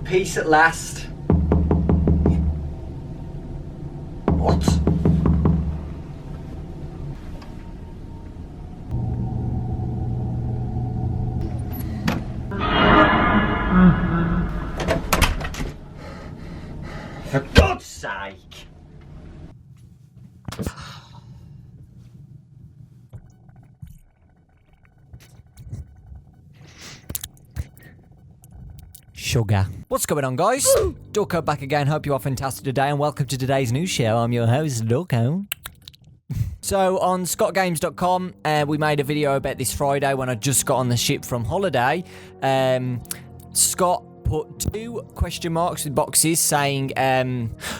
Peace at last. What? For God's sake! Sugar. What's going on, guys? Dawko back again. Hope you are fantastic today, and welcome to today's news show. I'm your host, Dawko. So on scottgames.com, we made a video about this Friday when I just got on the ship from holiday. Scott put 2 question marks with boxes saying,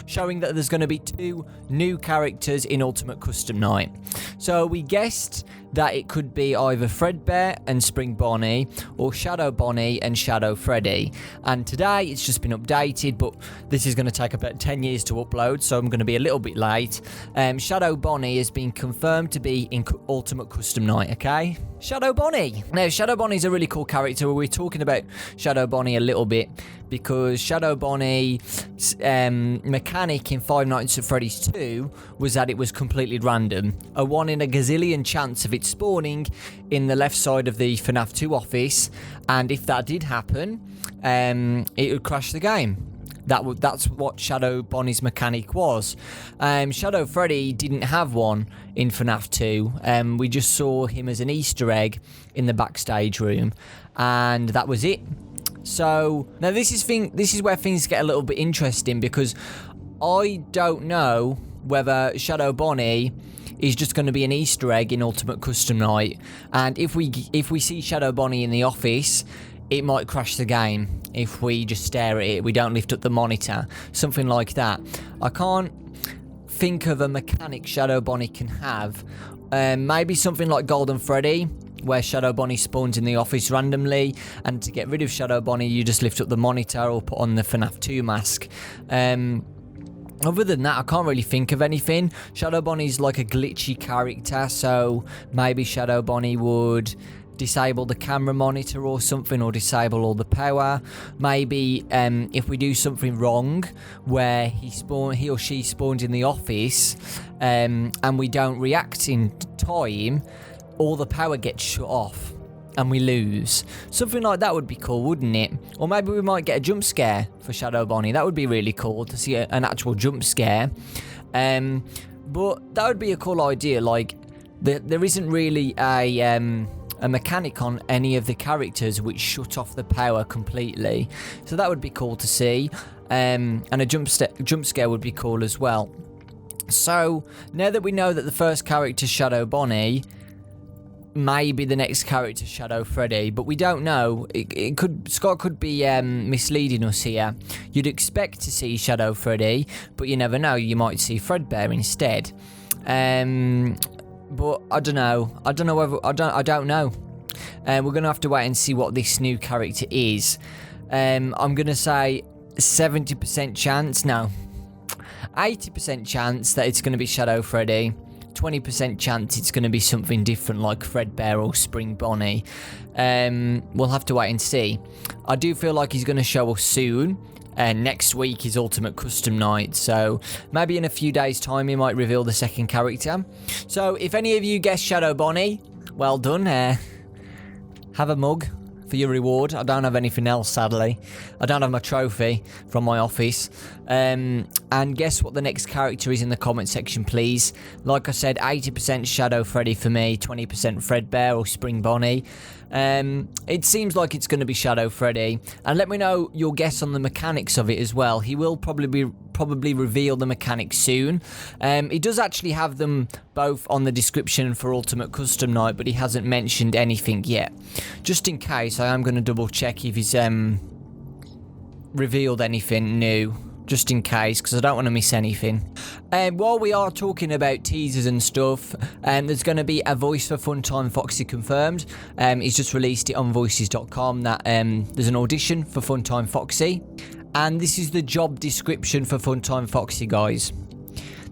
showing that there's going to be 2 new characters in Ultimate Custom Night. So we guessed that it could be either Fredbear and Spring Bonnie, or Shadow Bonnie and Shadow Freddy. And today it's just been updated, but this is going to take about 10 years to upload, so I'm going to be a little bit late. Shadow Bonnie has been confirmed to be in Ultimate Custom Night, okay? Shadow Bonnie. Now, Shadow Bonnie's a really cool character. We're talking about Shadow Bonnie a little bit because Shadow Bonnie's mechanic in Five Nights at Freddy's 2 was that it was completely random. A 1 in a gazillion chance of it spawning in the left side of the FNAF 2 office, and if that did happen, it would crash the game. That's what Shadow Bonnie's mechanic was. Shadow Freddy didn't have one in FNAF 2. We just saw him as an Easter egg in the backstage room, and that was it. So now this is where things get a little bit interesting, because I don't know whether Shadow Bonnie is just going to be an Easter egg in Ultimate Custom Night, and if we see Shadow Bonnie in the office, it might crash the game. If we just stare at it, we don't lift up the monitor, something like that. I can't think of a mechanic Shadow Bonnie can have. Maybe something like Golden Freddy, where Shadow Bonnie spawns in the office randomly, and to get rid of Shadow Bonnie, you just lift up the monitor or put on the FNAF 2 mask. Other than that, I can't really think of anything. Shadow Bonnie's like a glitchy character, so maybe Shadow Bonnie would disable the camera monitor or something, or disable all the power. Maybe if we do something wrong where he or she spawns in the office and we don't react in time, all the power gets shut off and we lose. Something like that would be cool, wouldn't it? Or maybe we might get a jump scare for Shadow Bonnie. That would be really cool to see an actual jump scare. But that would be a cool idea. Like, there isn't really a mechanic on any of the characters which shut off the power completely. So that would be cool to see. And a jump scare would be cool as well. So now that we know that the first character is Shadow Bonnie, maybe the next character Shadow Freddy, but we don't know. Scott could be misleading us here. You'd expect to see Shadow Freddy, but you never know. You might see Fredbear instead. But I don't know. I don't know. We're gonna have to wait and see what this new character is. I'm gonna say 70% chance. No, 80% chance that it's gonna be Shadow Freddy. 20% chance it's going to be something different like Fredbear or Spring Bonnie. We'll have to wait and see. I do feel like he's going to show us soon. Next week is Ultimate Custom Night, so maybe in a few days' time he might reveal the second character. So if any of you guess Shadow Bonnie, well done. Have a mug for your reward. I don't have anything else, sadly. I don't have my trophy from my office. And guess what the next character is in the comment section, please. Like I said, 80% Shadow Freddy for me, 20% Fredbear or Spring Bonnie. It seems like it's going to be Shadow Freddy. And let me know your guess on the mechanics of it as well. He will probably reveal the mechanics soon. He does actually have them both on the description for Ultimate Custom Night, but he hasn't mentioned anything yet. Just in case, I am going to double check if he's revealed anything new, just in case, because I don't want to miss anything. While we are talking about teasers and stuff, there's going to be a voice for Funtime Foxy confirmed. He's just released it on voices.com that there's an audition for Funtime Foxy. And this is the job description for Funtime Foxy, guys.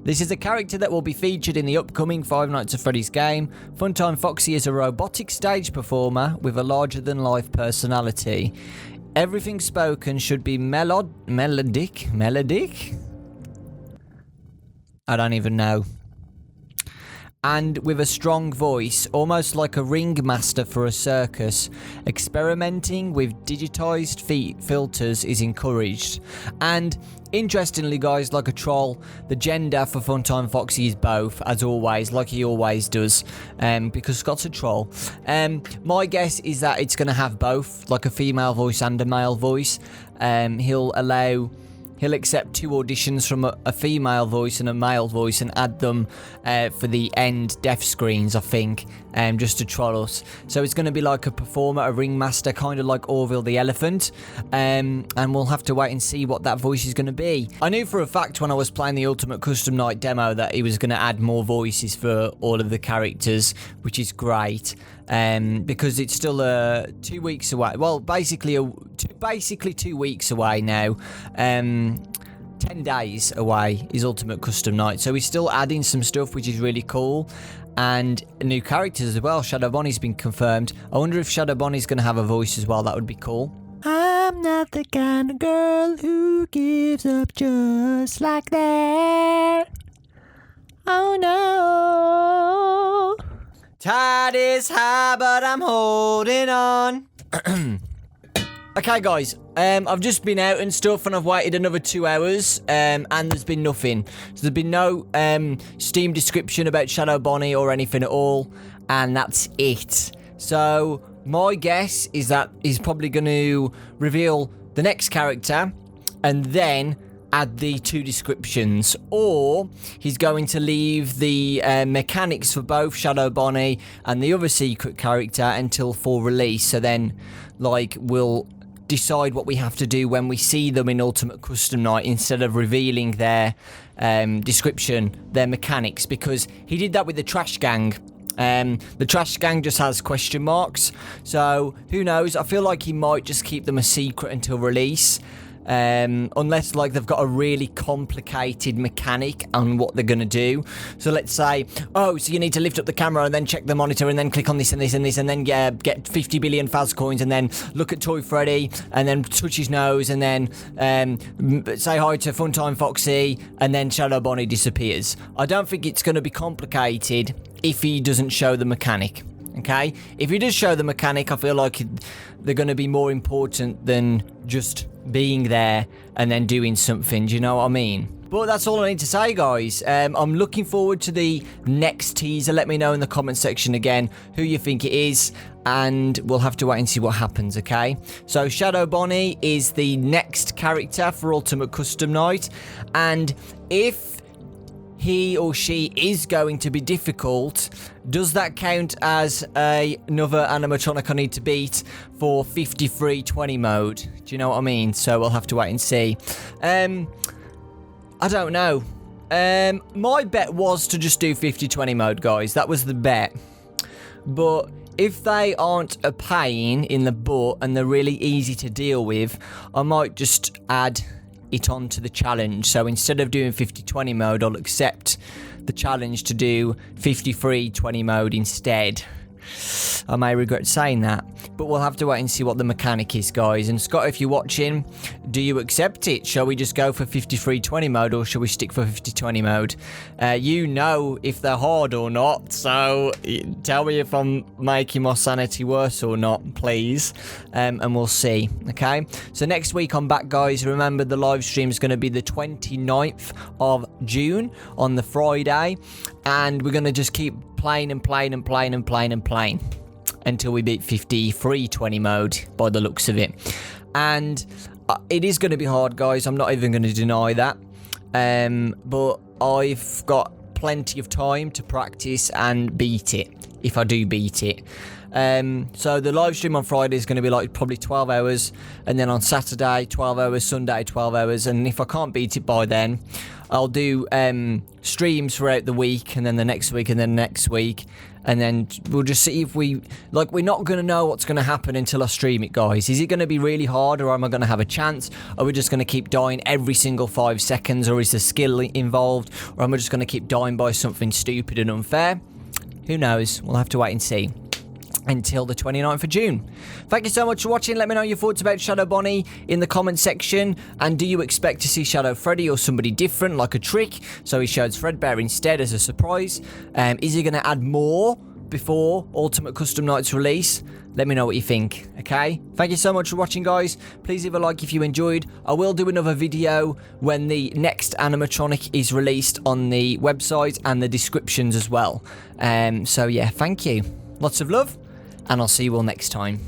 This is a character that will be featured in the upcoming Five Nights at Freddy's game. Funtime Foxy is a robotic stage performer with a larger-than-life personality. Everything spoken should be melodic? I don't even know. And with a strong voice, almost like a ringmaster for a circus. Experimenting with digitized filters is encouraged. And interestingly, guys, like a troll, the gender for Funtime Foxy is both, as always, like he always does, because Scott's a troll. My guess is that it's going to have both, like a female voice and a male voice. He'll accept 2 auditions from a female voice and a male voice and add them for the end deaf screens, I think, just to troll us. So it's going to be like a performer, a ringmaster, kind of like Orville the Elephant. And we'll have to wait and see what that voice is going to be. I knew for a fact when I was playing the Ultimate Custom Night demo that he was going to add more voices for all of the characters, which is great. Because it's still 2 weeks away. Well, basically 2 weeks away now. 10 days away is Ultimate Custom Night. So he's still adding some stuff, which is really cool. And new characters as well. Shadow Bonnie's been confirmed. I wonder if Shadow Bonnie's going to have a voice as well. That would be cool. I'm not the kind of girl who gives up just like that. Oh no. Tide is high, but I'm holding on. Okay, guys. I've just been out and stuff, and I've waited another 2 hours, and there's been nothing. So there's been no Steam description about Shadow Bonnie or anything at all, and that's it. So my guess is that he's probably going to reveal the next character, and then add the 2 descriptions, or he's going to leave the mechanics for both Shadow Bonnie and the other secret character until full release. So then, like, we'll decide what we have to do when we see them in Ultimate Custom Night instead of revealing their description, their mechanics, because he did that with the Trash Gang. The Trash Gang just has question marks, so who knows? I feel like he might just keep them a secret until release. Unless like they've got a really complicated mechanic on what they're going to do. So let's say, oh, so you need to lift up the camera and then check the monitor and then click on this and this and this and then get 50 billion Faz coins and then look at Toy Freddy and then touch his nose and then say hi to Funtime Foxy and then Shadow Bonnie disappears. I don't think it's going to be complicated if he doesn't show the mechanic. Okay? If he does show the mechanic, I feel like they're going to be more important than just being there and then doing something. Do you know what I mean? But that's all I need to say, guys. I'm looking forward to the next teaser. Let me know in the comment section again who you think it is, and we'll have to wait and see what happens, okay? So Shadow Bonnie is the next character for Ultimate Custom Night, and if he or she is going to be difficult, does that count as another animatronic I need to beat for 5320 mode? Do you know what I mean? So we'll have to wait and see. I don't know. My bet was to just do 5020 mode, guys. That was the bet. But if they aren't a pain in the butt and they're really easy to deal with, I might just add it onto the challenge. So instead of doing 5020 mode, I'll accept the challenge to do 5320 mode instead. I may regret saying that, but we'll have to wait and see what the mechanic is, guys. And Scott, if you're watching, do you accept it? Shall we just go for 5320 mode, or shall we stick for 5020 mode? You know if they're hard or not, so tell me if I'm making my sanity worse or not, please. And we'll see, okay? So next week I'm back, guys. Remember, the live stream is going to be the 29th of June on the Friday, and we're going to just keep playing and playing and playing and playing and playing until we beat 5320 mode by the looks of it. And it is going to be hard, guys. I'm not even going to deny that. But I've got plenty of time to practice and beat it, if I do beat it. So the live stream on Friday is going to be like probably 12 hours, and then on Saturday 12 hours, Sunday 12 hours, and if I can't beat it by then, I'll do streams throughout the week, and then the next week, and then next week, and then we'll just see if we're not going to know what's going to happen until I stream it, guys. Is it going to be really hard, or am I going to have a chance? Are we just going to keep dying every single 5 seconds, or is there skill involved, or am I just going to keep dying by something stupid and unfair? Who knows? We'll have to wait and see. until the 29th of June. Thank you so much for watching. Let me know your thoughts about Shadow Bonnie in the comment section. And do you expect to see Shadow Freddy or somebody different, like a trick, so he shows Fredbear instead as a surprise? Is he going to add more before Ultimate Custom Night's release? Let me know what you think, okay? Thank you so much for watching, guys. Please leave a like if you enjoyed. I will do another video when the next animatronic is released on the website and the descriptions as well. So yeah, thank you. Lots of love, and I'll see you all next time.